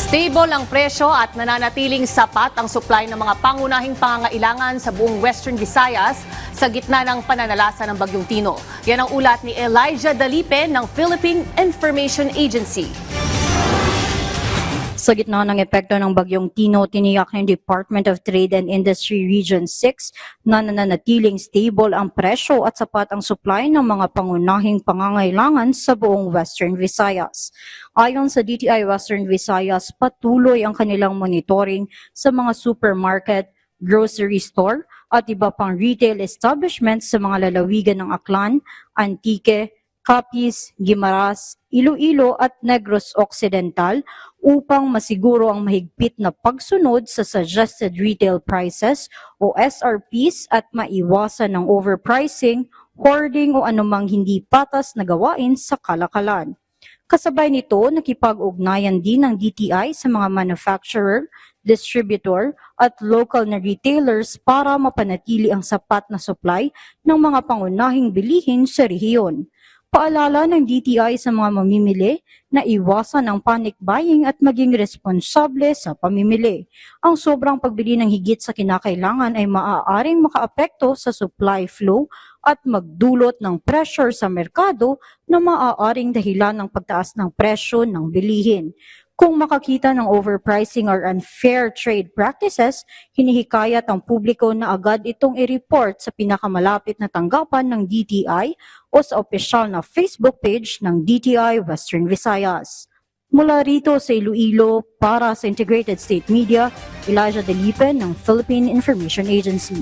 Stable ang presyo at nananatiling sapat ang supply ng mga pangunahing pangangailangan sa buong Western Visayas sa gitna ng pananalasa ng Bagyong Tino. Yan ang ulat ni Elijah Dalipe ng Philippine Information Agency. Sa gitna ng epekto ng Bagyong Tino, tiniyak ng Department of Trade and Industry Region 6 na nananatiling stable ang presyo at sapat ang supply ng mga pangunahing pangangailangan sa buong Western Visayas. Ayon sa DTI Western Visayas, patuloy ang kanilang monitoring sa mga supermarket, grocery store at iba pang retail establishments sa mga lalawigan ng Aklan, Antique, Capiz, Guimaras, Iloilo at Negros Occidental upang masiguro ang mahigpit na pagsunod sa suggested retail prices o SRPs at maiwasan ang overpricing, hoarding o anumang hindi patas na gawain sa kalakalan. Kasabay nito, nakipag-ugnayan din ng DTI sa mga manufacturer, distributor at local na retailers para mapanatili ang sapat na supply ng mga pangunahing bilihin sa rehiyon. Paalala ng DTI sa mga mamimili na iwasan ang panic buying at maging responsable sa pamimili. Ang sobrang pagbili ng higit sa kinakailangan ay maaaring makaapekto sa supply flow at magdulot ng pressure sa merkado na maaaring dahilan ng pagtaas ng presyo ng bilihin. Kung makakita ng overpricing or unfair trade practices, hinihikayat ang publiko na agad itong i-report sa pinakamalapit na tanggapan ng DTI o sa opisyal na Facebook page ng DTI Western Visayas. Mula rito sa Iloilo, para sa Integrated State Media, Elijah Dalipe ng Philippine Information Agency.